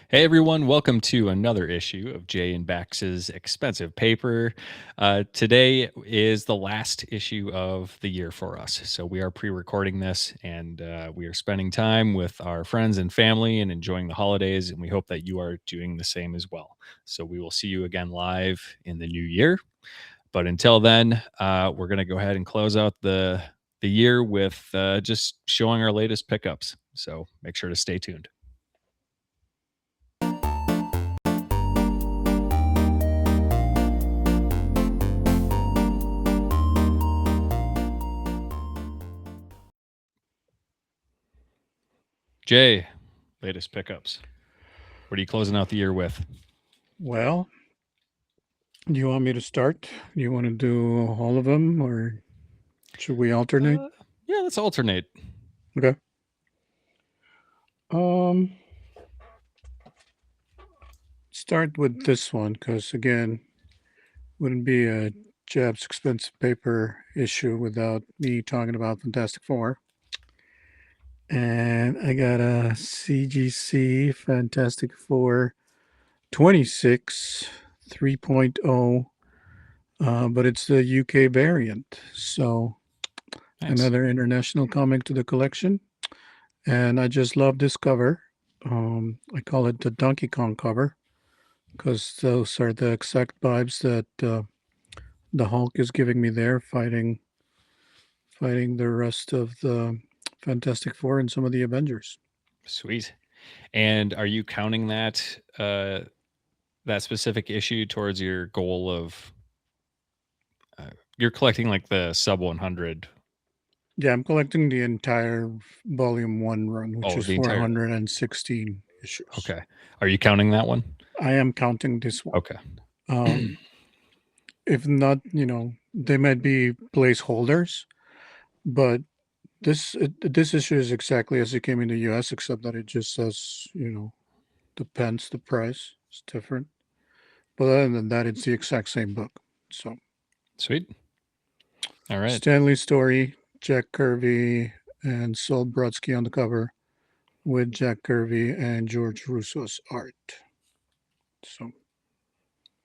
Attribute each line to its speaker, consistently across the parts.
Speaker 1: Hey everyone, welcome to another issue of Jay and Bax's Expensive Paper. Today is the last issue of the year for us. So we are pre recording this and we are spending time with our friends and family and enjoying the holidays. And we hope that you are doing the same as well. So we will see you again live in the new year. But until then, we're going to go ahead and close out the year with just showing our latest pickups. So make sure to stay tuned. Jay, latest pickups. What are you closing out the year with?
Speaker 2: Well, do you want me to start? Do you want to do all of them or should we alternate?
Speaker 1: Uh, yeah, let's alternate.
Speaker 2: Okay. Um, Start with this one because, again, wouldn't be a Jab's expensive paper issue without me talking about Fantastic Four. And I got a CGC Fantastic Four 26 3.0, but it's the UK variant. So
Speaker 1: Nice.
Speaker 2: another international comic to the collection. And I just love this cover. I call it the Donkey Kong cover because those are the exact vibes that the Hulk is giving me there, fighting the rest of the Fantastic Four and some of the Avengers.
Speaker 1: Sweet. And are you counting that specific issue towards your goal of you're collecting like the sub 100?
Speaker 2: Yeah, I'm collecting the entire Volume 1 run, which
Speaker 1: Oh,
Speaker 2: is
Speaker 1: the entire.
Speaker 2: 416 issues.
Speaker 1: Okay. Are you counting that one?
Speaker 2: I am counting this one.
Speaker 1: Okay.
Speaker 2: Um, if not, they might be placeholders, but this issue is exactly as it came in the US, except that it just says, depends the price. It's different. But other than that, it's the exact same book. So
Speaker 1: Sweet. All right.
Speaker 2: Stanley Story, Jack Kirby, and Sol Brodsky on the cover with Jack Kirby and George Russo's art. So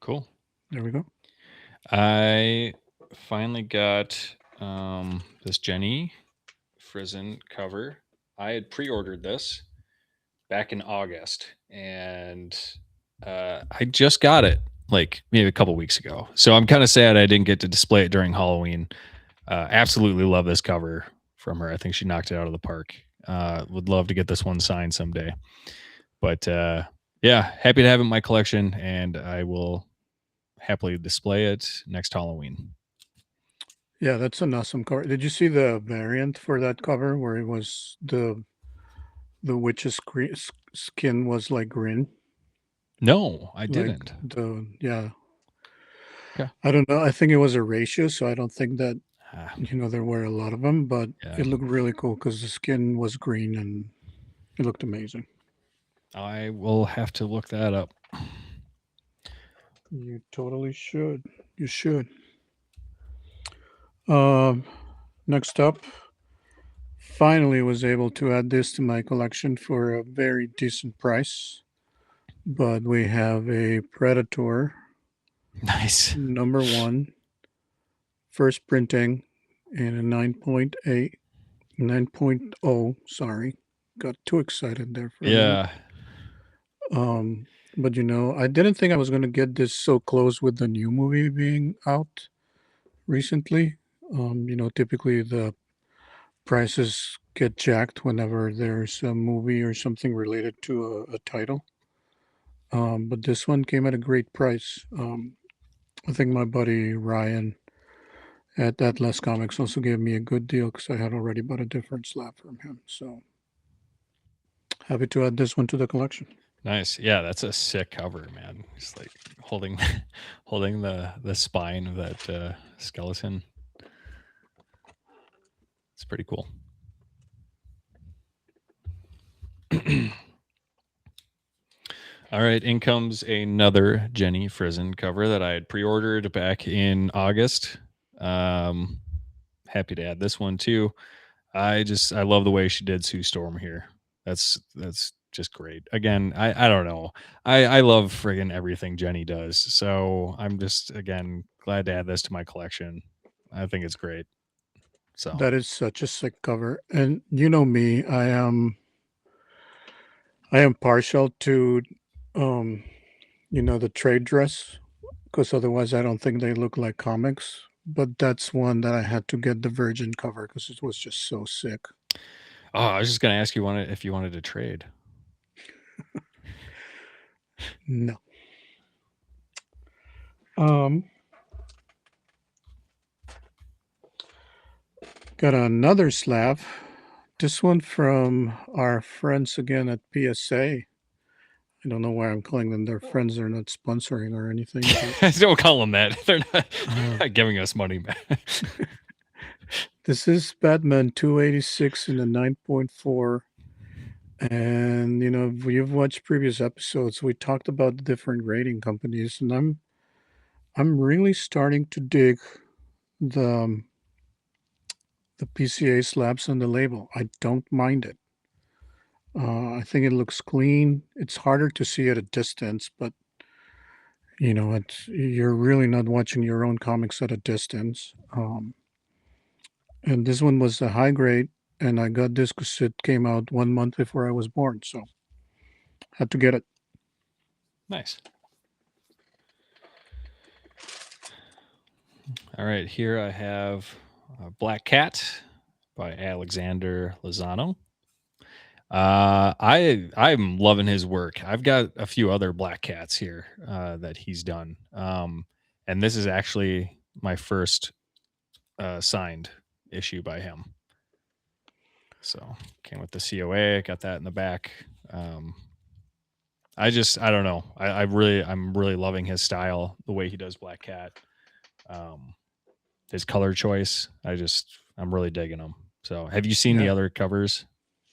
Speaker 1: Cool.
Speaker 2: there we go.
Speaker 1: I finally got this Jenny Frizen cover. I had pre-ordered this back in August, and I just got it like maybe a couple weeks ago. So I'm kind of sad I didn't get to display it during Halloween. Absolutely love this cover from her. I think she knocked it out of the park. Would love to get this one signed someday. But yeah, happy to have it in my collection, and I will happily display it next Halloween.
Speaker 2: Yeah, that's an awesome cover. Did you see the variant for that cover where it was the witch's skin was like green?
Speaker 1: No, I
Speaker 2: Like
Speaker 1: didn't.
Speaker 2: yeah.
Speaker 1: Okay.
Speaker 2: I don't know. I think it was a ratio, so I don't think that
Speaker 1: Ah,
Speaker 2: there were a lot of them, but
Speaker 1: yeah.
Speaker 2: it looked really cool because the skin was green and it looked amazing.
Speaker 1: I will have to look that up.
Speaker 2: You totally should. You should. Um, Next up, finally was able to add this to my collection for a very decent price. But we have a Predator
Speaker 1: Nice.
Speaker 2: number one, first printing in a 9.8, 9.0. Sorry, got too excited there for a minute.
Speaker 1: Yeah.
Speaker 2: But I didn't think I was going to get this so close with the new movie being out recently. Typically the prices get jacked whenever there's a movie or something related to a title. But this one came at a great price. I think my buddy Ryan at Atlas Comics also gave me a good deal because I had already bought a different slab from him. So happy to add this one to the collection.
Speaker 1: Nice. Yeah, that's a sick cover, man. Just like holding holding the spine of that skeleton. It's pretty cool. All right, in comes another Jenny Frizen cover that I had pre-ordered back in August. Happy to add this one too. I love the way she did Sue Storm here. That's just great. Again, I don't know. I love friggin' everything Jenny does. So I'm just again glad to add this to my collection. I think it's great. So
Speaker 2: That is such a sick cover. And you know me, I am partial to um the trade dress because otherwise I don't think they look like comics. But that's one that I had to get the Virgin cover because it was just so sick.
Speaker 1: I was just gonna ask you if you wanted to trade.
Speaker 2: No. Um Got another slab. This one from our friends again at PSA. I don't know why I'm calling them their friends. They're not sponsoring or anything, but
Speaker 1: Don't call them that. They're
Speaker 2: uh,
Speaker 1: not giving us money, man.
Speaker 2: this is Batman 286 in the 9.4. And if you've watched previous episodes, we talked about the different rating companies, and I'm really starting to dig the the PCA slabs on the label. I don't mind it. I think it looks clean. It's harder to see at a distance, but you're really not watching your own comics at a distance. And this one was a high grade, and I got this because it came out 1 month before I was born, so had to get it.
Speaker 1: Nice. All right, here I have Black Cat by Alexander Lozano. I'm loving his work. I've got a few other Black Cats here that he's done, and this is actually my first signed issue by him. So came with the COA, got that in the back. I don't know. I'm really loving his style, the way he does Black Cat. His color choice. I'm really digging them. So have you seen the
Speaker 2: Yeah.
Speaker 1: other covers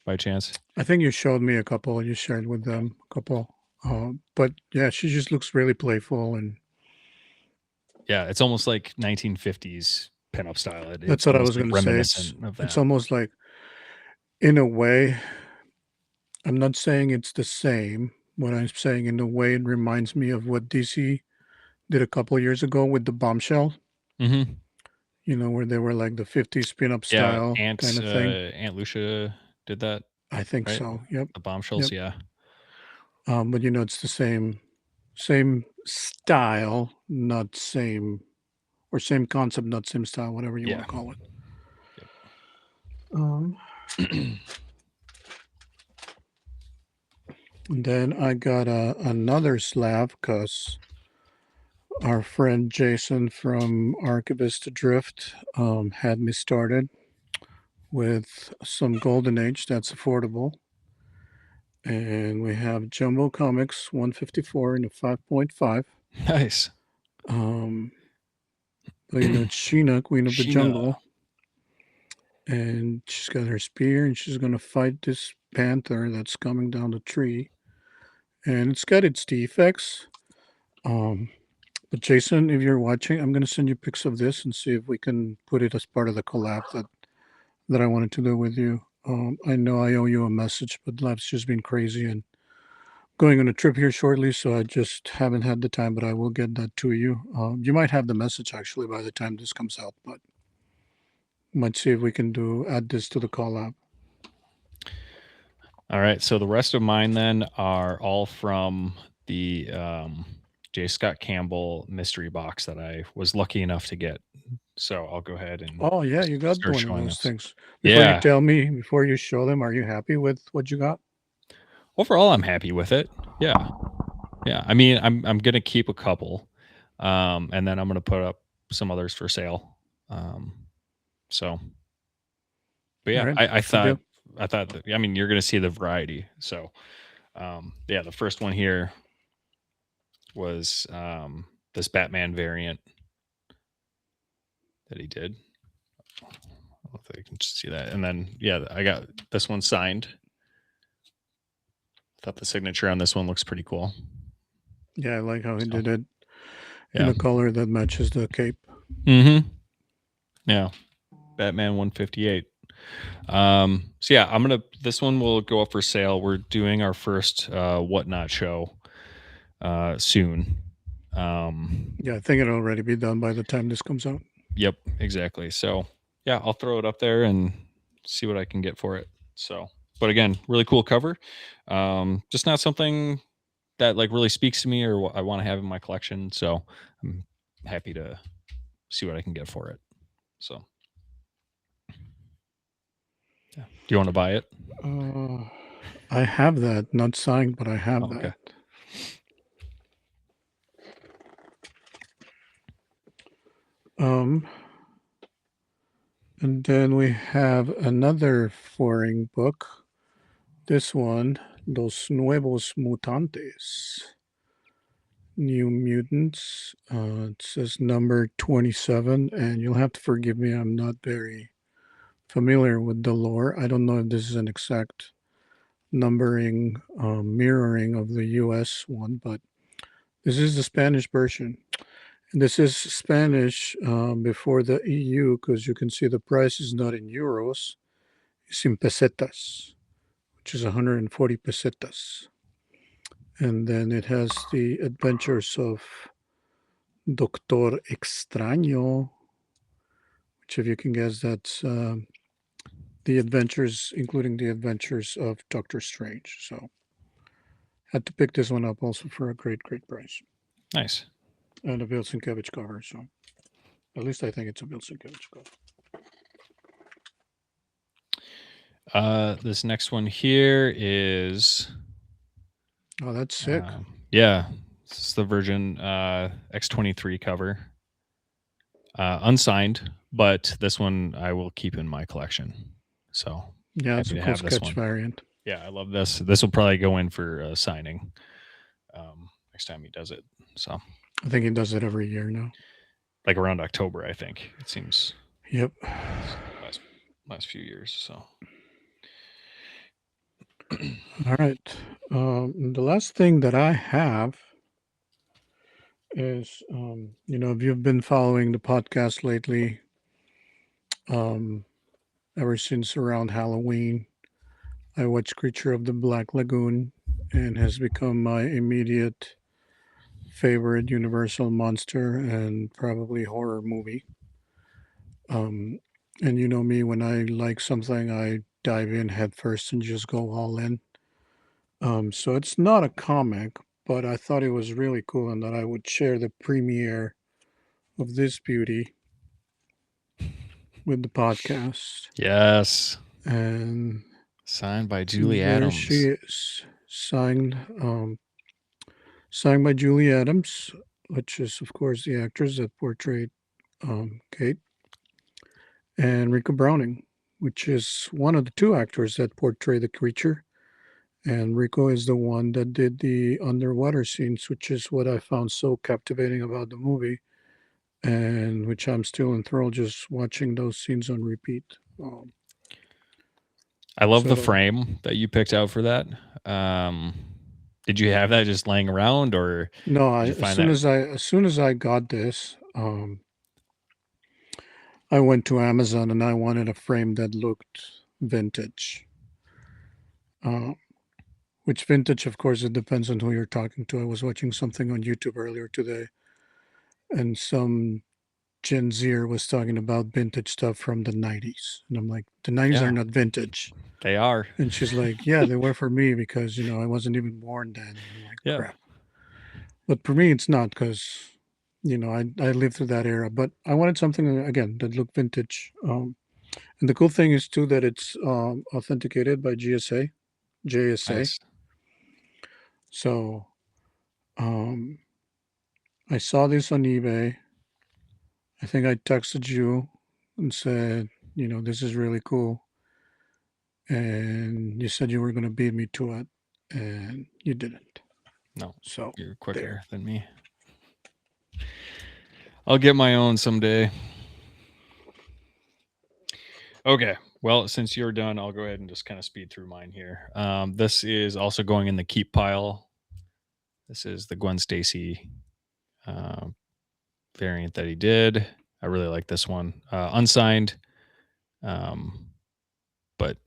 Speaker 1: by chance?
Speaker 2: I think you showed me a couple. You shared with them a couple. But yeah, she just looks really playful, and
Speaker 1: Yeah, it's almost like 1950s pinup style.
Speaker 2: that's
Speaker 1: It's
Speaker 2: what I
Speaker 1: almost
Speaker 2: was
Speaker 1: like
Speaker 2: going to say. It's
Speaker 1: reminiscent of
Speaker 2: it's
Speaker 1: that.
Speaker 2: almost like, in a way, I'm not saying it's the same. What I'm saying, in a way, it reminds me of what DC did a couple years ago with the Bombshell.
Speaker 1: Mm-hmm.
Speaker 2: Where they were like the 50s pinup
Speaker 1: Yeah,
Speaker 2: style kind of thing.
Speaker 1: Aunt Lucia did that,
Speaker 2: I think
Speaker 1: right?
Speaker 2: so. Yep.
Speaker 1: The Bombshells,
Speaker 2: Yep.
Speaker 1: yeah.
Speaker 2: But it's the same style, not same, or same concept, not same style, whatever you want
Speaker 1: Yeah.
Speaker 2: to call it. Um,
Speaker 1: Yep.
Speaker 2: and then I got another slab because our friend Jason from Archivist Adrift had me started with some Golden Age that's affordable. And we have Jumbo Comics 154 in a 5.5.
Speaker 1: Nice.
Speaker 2: It's Sheena, Queen of the
Speaker 1: Sheena.
Speaker 2: Jungle. And she's got her spear and she's going to fight this panther that's coming down the tree. And it's got its defects. But Jason, if you're watching, I'm going to send you pics of this and see if we can put it as part of the collab that I wanted to do with you. I know I owe you a message, but life's just been crazy and going on a trip here shortly, so I just haven't had the time, but I will get that to you. You might have the message actually by the time this comes out, but might see if we can add this to the collab.
Speaker 1: All right. So the rest of mine then are all from the J. Scott Campbell mystery box that I was lucky enough to get. So I'll go ahead and
Speaker 2: Oh yeah, you got
Speaker 1: start
Speaker 2: one of
Speaker 1: showing
Speaker 2: those
Speaker 1: those.
Speaker 2: things. Before you
Speaker 1: Yeah.
Speaker 2: tell me, before you show them, are you happy with what you got?
Speaker 1: Overall, I'm happy with it. Yeah. Yeah. I mean, I'm gonna keep a couple. And then I'm gonna put up some others for sale. So but
Speaker 2: All
Speaker 1: yeah,
Speaker 2: right,
Speaker 1: I
Speaker 2: good
Speaker 1: thought
Speaker 2: deal.
Speaker 1: that, I mean, you're gonna see the variety. So yeah, the first one here was this Batman variant that he did. I don't know if I can just see that. And then yeah, I got this one signed. Thought the signature on this one looks pretty cool.
Speaker 2: Yeah, I like how he
Speaker 1: So,
Speaker 2: did it in
Speaker 1: yeah.
Speaker 2: a color that matches the cape.
Speaker 1: Mm-hmm. Yeah. Batman 158. So yeah, this one will go up for sale. We're doing our first Whatnot show soon.
Speaker 2: Yeah, I think it'll already be done by the time this comes out.
Speaker 1: Yep, exactly. So yeah, I'll throw it up there and see what I can get for it. So, but again, really cool cover. Just not something that like really speaks to me or what I want to have in my collection. So I'm happy to see what I can get for it. So yeah. Do you want to buy it?
Speaker 2: I have that, not signed, but I have
Speaker 1: Oh, okay.
Speaker 2: that. And then we have another foreign book. This one, Los Nuevos Mutantes. New Mutants. It says number 27, and you'll have to forgive me, I'm not very familiar with the lore. I don't know if this is an exact numbering, mirroring of the US one, but this is the Spanish version. And this is Spanish before the EU, because you can see the price is not in euros, it's in pesetas, which is 140 pesetas. And then it has the adventures of Doctor Extraño, which, if you can guess, that's the adventures, including the adventures of Doctor Strange. So, had to pick this one up also for a great, great price.
Speaker 1: Nice.
Speaker 2: And a Bill Sienkiewicz cover. So, at least I think it's a Bill Sienkiewicz cover.
Speaker 1: This next one here is.
Speaker 2: Oh, that's sick.
Speaker 1: Yeah, this is the Virgin X23 cover. Unsigned, but this one I will keep in my collection. So
Speaker 2: yeah, it's a cool sketch variant.
Speaker 1: Yeah, I love this. This will probably go in for signing next time he does it. So
Speaker 2: I think he does it every year now.
Speaker 1: Like around October, I think it seems.
Speaker 2: Yep.
Speaker 1: Last few years. So.
Speaker 2: All right. The last thing that I have is, if you've been following the podcast lately, ever since around Halloween, I watched Creature of the Black Lagoon and has become my immediate favorite Universal monster and probably horror movie. And you know me, when I like something, I dive in head first and just go all in. So it's not a comic, but I thought it was really cool and that I would share the premiere of this beauty with the podcast.
Speaker 1: Yes.
Speaker 2: And
Speaker 1: signed by Julie Adams.
Speaker 2: There she is, signed by Julie Adams, which is, of course, the actress that portrayed Kate, and Rika Browning, which is one of the two actors that portray the creature. And Rico is the one that did the underwater scenes, which is what I found so captivating about the movie, and which I'm still enthralled just watching those scenes on repeat.
Speaker 1: I love the frame that you picked out for that. Did you have that just laying around, or
Speaker 2: no? As soon as I got this, I went to Amazon and I wanted a frame that looked vintage. Which vintage, of course, it depends on who you're talking to. I was watching something on YouTube earlier today, and some Gen Zer was talking about vintage stuff from the 90s. And I'm like, the 90s are not vintage.
Speaker 1: They are.
Speaker 2: And she's like, yeah, they were for me because, I wasn't even born then. I'm like, crap. But for me, it's not because, I lived through that era. But I wanted something, again, that looked vintage. And the cool thing is, too, that it's authenticated by JSA.
Speaker 1: Nice.
Speaker 2: So I saw this on eBay. I think I texted you and said, this is really cool. And you said you were going to beat me to it, and you didn't.
Speaker 1: No.
Speaker 2: So
Speaker 1: you're quicker than me. I'll get my own someday. Okay. Well, since you're done, I'll go ahead and just kind of speed through mine here. This is also going in the keep pile. This is the Gwen Stacy variant that he did. I really like this one. Unsigned. but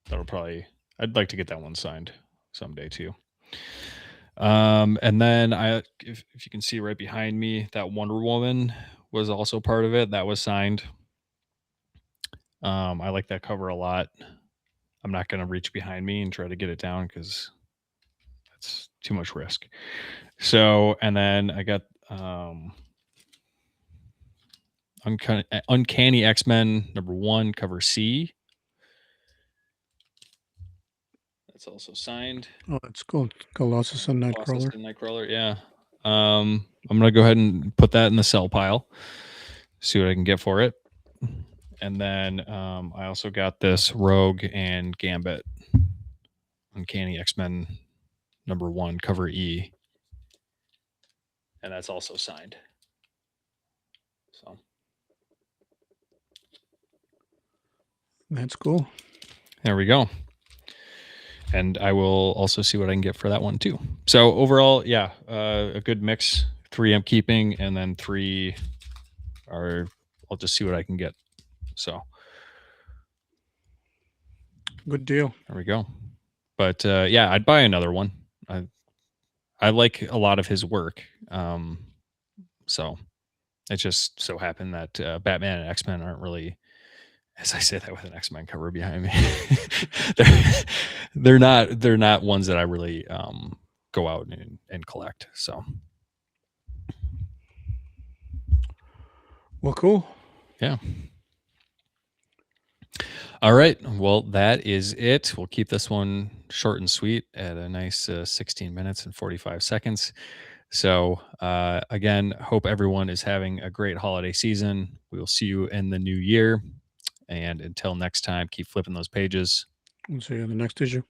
Speaker 1: that'll probably, I'd like to get that one signed someday too. And then if you can see right behind me, that Wonder Woman was also part of it. That was signed. I like that cover a lot. I'm not going to reach behind me and try to get it down because that's too much risk. So, and then I got Uncanny X-Men #1, cover C. That's also signed.
Speaker 2: Oh, it's called Colossus and
Speaker 1: Colossus
Speaker 2: Nightcrawler.
Speaker 1: and Nightcrawler, yeah. I'm gonna go ahead and put that in the sell pile. See what I can get for it. And then I also got this Rogue and Gambit Uncanny X-Men #1, cover E. And that's also signed. So
Speaker 2: That's cool.
Speaker 1: there we go. And I will also see what I can get for that one too. So overall, yeah, a good mix. 3 I'm keeping, and then 3 are, I'll just see what I can get. So
Speaker 2: Good deal.
Speaker 1: there we go. But yeah, I'd buy another one. I like a lot of his work. So it just so happened that Batman and X-Men aren't really, as I say that with an X-Men cover behind me, they're not ones that I really go out and collect. So
Speaker 2: Well, cool.
Speaker 1: yeah. All right. Well, that is it. We'll keep this one short and sweet at a nice 16 minutes and 45 seconds. So again, hope everyone is having a great holiday season. We will see you in the new year. And until next time, keep flipping those pages.
Speaker 2: We'll see you in the next issue.